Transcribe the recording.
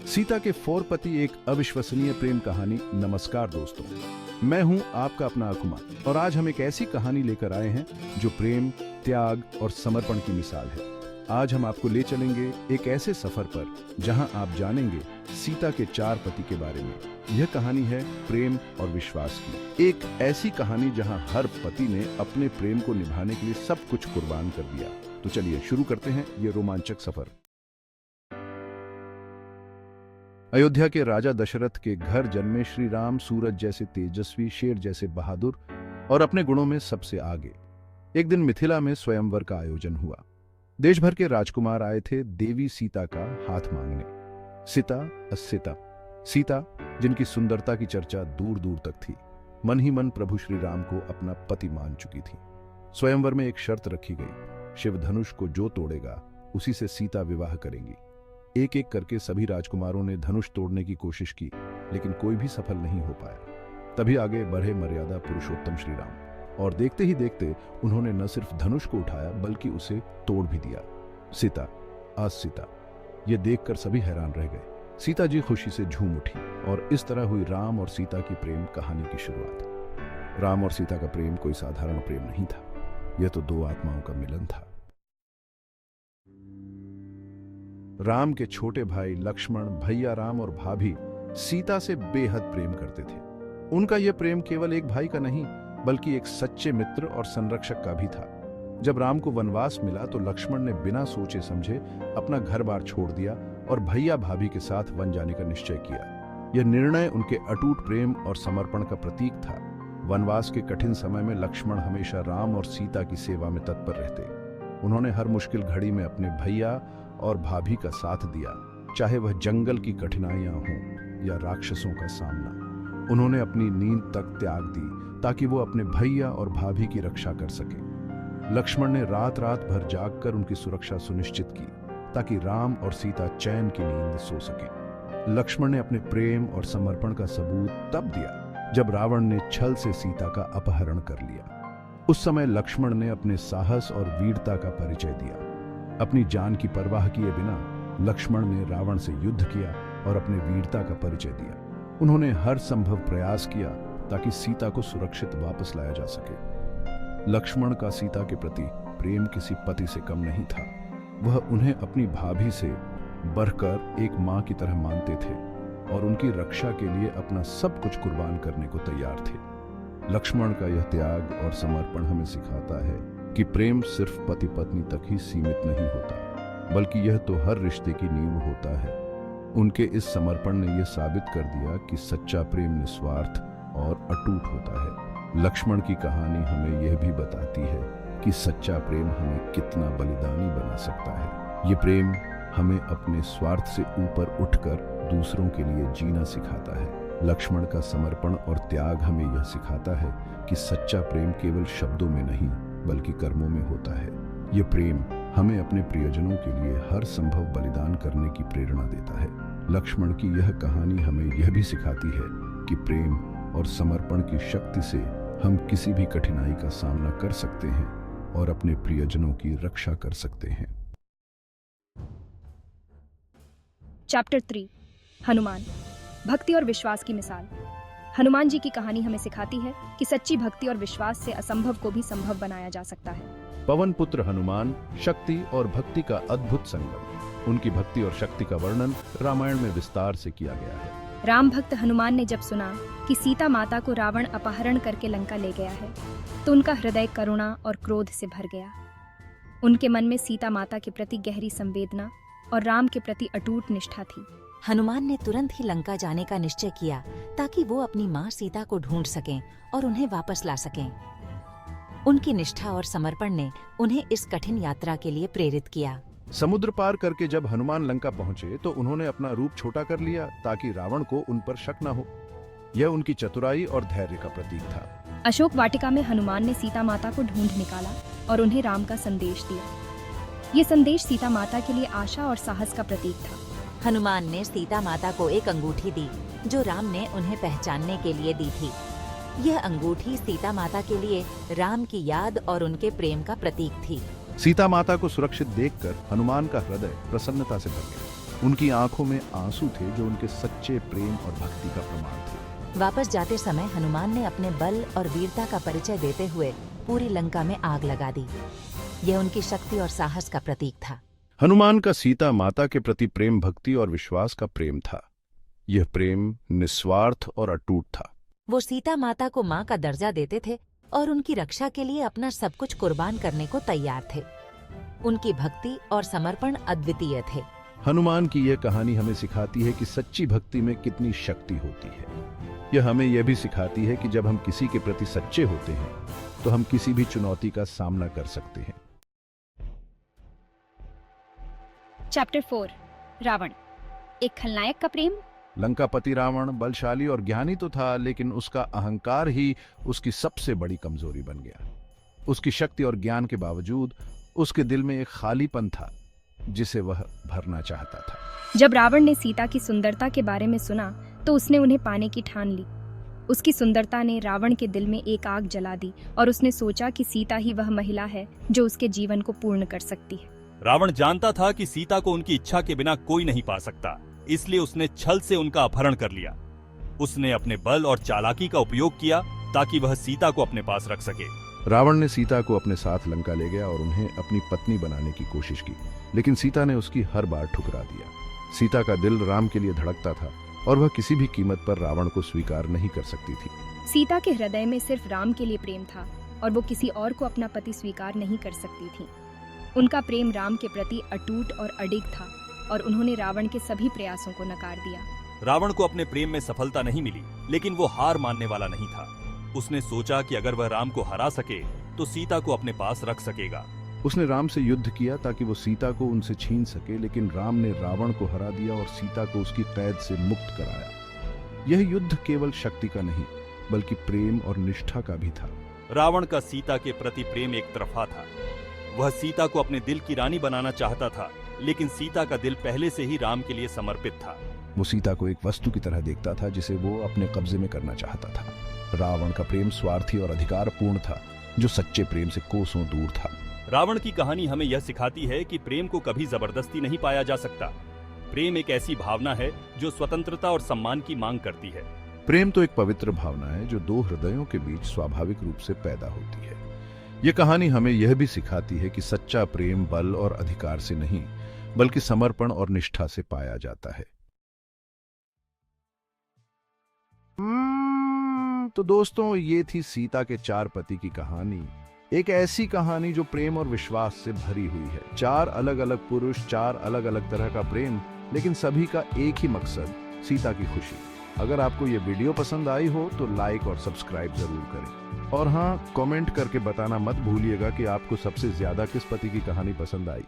सीता के 4 पति एक अविश्वसनीय प्रेम कहानी। नमस्कार दोस्तों, मैं हूं आपका अपना अकुमार और आज हम एक ऐसी कहानी लेकर आए हैं जो प्रेम, त्याग और समर्पण की मिसाल है। आज हम आपको ले चलेंगे एक ऐसे सफर पर जहां आप जानेंगे सीता के 4 पति के बारे में। यह कहानी है प्रेम और विश्वास की। एक ऐसी कहानी जहां हर पति ने अपने प्रेम को निभाने के लिए सब कुछ कुर्बान कर दिया। तो चलिए शुरू करते हैं ये रोमांचक सफर। अयोध्या के राजा दशरथ के घर जन्मे श्री राम सूरज जैसे तेजस्वी, शेर जैसे बहादुर और अपने गुणों में सबसे आगे। एक दिन मिथिला में स्वयंवर का आयोजन हुआ। देश भर के राजकुमार आए थे देवी सीता का हाथ मांगने। सीता जिनकी सुंदरता की चर्चा दूर दूर तक थी, मन ही मन प्रभु श्री राम को अपना पति मान चुकी थी। स्वयंवर में एक शर्त रखी गई, शिव धनुष को जो तोड़ेगा उसी से सीता विवाह करेंगी। एक एक करके सभी राजकुमारों ने धनुष तोड़ने की कोशिश की, लेकिन कोई भी सफल नहीं हो पाया। तभी आगे बढ़े मर्यादा पुरुषोत्तम श्री राम और देखते ही देखते उन्होंने न सिर्फ धनुष को उठाया बल्कि उसे तोड़ भी दिया। सीता ये देखकर सभी हैरान रह गए। सीता जी खुशी से झूम उठी और इस तरह हुई राम और सीता की प्रेम कहानी की शुरुआत। राम और सीता का प्रेम कोई साधारण प्रेम नहीं था, यह तो 2 आत्माओं का मिलन था। राम के छोटे भाई लक्ष्मण, भैया राम और भाभी सीता से बेहद प्रेम करते थे। उनका यह प्रेम केवल एक भाई का नहीं बल्कि एक सच्चे मित्र और संरक्षक का भी था। जब राम को वनवास मिला तो लक्ष्मण ने बिना सोचे समझे अपना घर बार छोड़ दिया और भैया भाभी के साथ वन जाने का निश्चय किया। यह निर्णय उनके अटूट प्रेम और समर्पण का प्रतीक था। वनवास के कठिन समय में लक्ष्मण हमेशा राम और सीता की सेवा में तत्पर रहते। उन्होंने हर मुश्किल घड़ी में अपने भैया और भाभी का साथ दिया, चाहे वह जंगल की कठिनाइयां हों या राक्षसों का सामना। उन्होंने अपनी नींद तक त्याग दी ताकि वो अपने भैया और भाभी की रक्षा कर सके। लक्ष्मण ने रात रात भर जागकर उनकी सुरक्षा सुनिश्चित की ताकि राम और सीता चैन की नींद सो सके। लक्ष्मण ने अपने प्रेम और समर्पण का सबूत तब दिया जब रावण ने छल से सीता का अपहरण कर लिया। उस समय लक्ष्मण ने अपने साहस और वीरता का परिचय दिया। अपनी जान की परवाह किए बिना लक्ष्मण ने रावण से युद्ध किया और अपने वीरता का परिचय दिया। उन्होंने हर संभव प्रयास किया ताकि सीता को सुरक्षित वापस लाया जा सके। लक्ष्मण का सीता के प्रति प्रेम किसी पति से कम नहीं था। वह उन्हें अपनी भाभी से बढ़कर एक मां की तरह मानते थे और उनकी रक्षा के लिए अपना सब कुछ कुर्बान करने को तैयार थे। लक्ष्मण का यह त्याग और समर्पण हमें सिखाता है कि प्रेम सिर्फ पति पत्नी तक ही सीमित नहीं होता, बल्कि यह तो हर रिश्ते की नींव होता है। उनके इस समर्पण ने यह साबित कर दिया कि सच्चा प्रेम निस्वार्थ और अटूट होता है। लक्ष्मण की कहानी हमें यह भी बताती है कि सच्चा प्रेम हमें कितना बलिदानी बना सकता है। ये प्रेम हमें अपने स्वार्थ से ऊपर उठकर दूसरों के लिए जीना सिखाता है। लक्ष्मण का समर्पण और त्याग हमें यह सिखाता है कि सच्चा प्रेम केवल शब्दों में नहीं बल्कि कर्मों में होता है। ये प्रेम हमें अपने प्रियजनों के लिए हर संभव बलिदान करने की प्रेरणा देता है। लक्ष्मण की यह कहानी हमें यह भी सिखाती है कि प्रेम और समर्पण की शक्ति से हम किसी भी कठिनाई का सामना कर सकते हैं और अपने प्रियजनों की रक्षा कर सकते हैं। चैप्टर 3 हनुमान, भक्ति और विश्वास की मिसाल। हनुमान जी की कहानी हमें सिखाती है कि सच्ची भक्ति और विश्वास से असंभव को भी संभव बनाया जा सकता है। पवन पुत्र हनुमान शक्ति और भक्ति का अद्भुत संगम। उनकी भक्ति और शक्ति का वर्णन रामायण में विस्तार से किया गया है। राम भक्त हनुमान ने जब सुना कि सीता माता को रावण अपहरण करके लंका ले गया है तो उनका हृदय करुणा और क्रोध से भर गया। उनके मन में सीता माता के प्रति गहरी संवेदना और राम के प्रति अटूट निष्ठा थी। हनुमान ने तुरंत ही लंका जाने का निश्चय किया ताकि वो अपनी माँ सीता को ढूंढ सकें और उन्हें वापस ला सकें। उनकी निष्ठा और समर्पण ने उन्हें इस कठिन यात्रा के लिए प्रेरित किया। समुद्र पार करके जब हनुमान लंका पहुंचे तो उन्होंने अपना रूप छोटा कर लिया ताकि रावण को उन पर शक न हो। यह उनकी चतुराई और धैर्य का प्रतीक था। अशोक वाटिका में हनुमान ने सीता माता को ढूंढ निकाला और उन्हें राम का संदेश दिया। ये संदेश सीता माता के लिए आशा और साहस का प्रतीक था। हनुमान ने सीता माता को एक अंगूठी दी जो राम ने उन्हें पहचानने के लिए दी थी। यह अंगूठी सीता माता के लिए राम की याद और उनके प्रेम का प्रतीक थी। सीता माता को सुरक्षित देखकर हनुमान का हृदय प्रसन्नता से भर गया। उनकी आंखों में आंसू थे जो उनके सच्चे प्रेम और भक्ति का प्रमाण थे। वापस जाते समय हनुमान ने अपने बल और वीरता का परिचय देते हुए पूरी लंका में आग लगा दी। यह उनकी शक्ति और साहस का प्रतीक था। हनुमान का सीता माता के प्रति प्रेम भक्ति और विश्वास का प्रेम था। यह प्रेम निस्वार्थ और अटूट था। वो सीता माता को माँ का दर्जा देते थे और उनकी रक्षा के लिए अपना सब कुछ कुर्बान करने को तैयार थे। उनकी भक्ति और समर्पण अद्वितीय थे। हनुमान की यह कहानी हमें सिखाती है कि सच्ची भक्ति में कितनी शक्ति होती है। यह हमें यह भी सिखाती है कि जब हम किसी के प्रति सच्चे होते हैं तो हम किसी भी चुनौती का सामना कर सकते हैं। चैप्टर 4 रावण, एक खलनायक का प्रेम। लंकापति रावण बलशाली और ज्ञानी तो था, लेकिन उसका अहंकार ही उसकी सबसे बड़ी कमजोरी बन गया। उसकी शक्ति और ज्ञान के बावजूद उसके दिल में एक खालीपन था जिसे वह भरना चाहता था। जब रावण ने सीता की सुंदरता के बारे में सुना तो उसने उन्हें पाने की ठान ली। उसकी सुंदरता ने रावण के दिल में एक आग जला दी और उसने सोचा कि सीता ही वह महिला है जो उसके जीवन को पूर्ण कर सकती है। रावण जानता था कि सीता को उनकी इच्छा के बिना कोई नहीं पा सकता, इसलिए उसने छल से उनका अपहरण कर लिया। उसने अपने बल और चालाकी का उपयोग किया ताकि वह सीता को अपने पास रख सके। रावण ने सीता को अपने साथ लंका ले गया और उन्हें अपनी पत्नी बनाने की कोशिश की, लेकिन सीता ने उसकी हर बार ठुकरा दिया। सीता का दिल राम के लिए धड़कता था और वह किसी भी कीमत पर रावण को स्वीकार नहीं कर सकती थी। सीता के हृदय में सिर्फ राम के लिए प्रेम था और वो किसी और को अपना पति स्वीकार नहीं कर सकती थी। उनका प्रेम राम के प्रति अटूट और अडिग था और उन्होंने रावण के सभी प्रयासों को नकार दिया। रावण को अपने प्रेम में सफलता नहीं मिली, लेकिन वो हार मानने वाला नहीं था। उसने सोचा कि अगर वह राम को हरा सके तो सीता को अपने पास रख सकेगा। उसने राम से युद्ध किया ताकि वो सीता को उनसे छीन सके, लेकिन राम ने रावण को हरा दिया और सीता को उसकी कैद से मुक्त कराया। यह युद्ध केवल शक्ति का नहीं बल्कि प्रेम और निष्ठा का भी था। रावण का सीता के प्रति प्रेम एक तरफा था। वह सीता को अपने दिल की रानी बनाना चाहता था, लेकिन सीता का दिल पहले से ही राम के लिए समर्पित था। वो सीता को एक वस्तु की तरह देखता था जिसे वो अपने कब्जे में करना चाहता था। रावण का प्रेम स्वार्थी और अधिकारपूर्ण था, जो सच्चे प्रेम से कोसों दूर था। रावण की कहानी हमें यह सिखाती है कि प्रेम को कभी जबरदस्ती नहीं पाया जा सकता। प्रेम एक ऐसी भावना है जो स्वतंत्रता और सम्मान की मांग करती है। प्रेम तो एक पवित्र भावना है जो दो हृदयों के बीच स्वाभाविक रूप से पैदा होती है। यह कहानी हमें यह भी सिखाती है कि सच्चा प्रेम बल और अधिकार से नहीं बल्कि समर्पण और निष्ठा से पाया जाता है। तो दोस्तों, ये थी सीता के 4 पति की कहानी। एक ऐसी कहानी जो प्रेम और विश्वास से भरी हुई है। 4 अलग अलग पुरुष, 4 अलग अलग तरह का प्रेम, लेकिन सभी का एक ही मकसद, सीता की खुशी। अगर आपको ये वीडियो पसंद आई हो तो लाइक और सब्सक्राइब जरूर करें। और हाँ, कमेंट करके बताना मत भूलिएगा कि आपको सबसे ज्यादा किस पति की कहानी पसंद आई।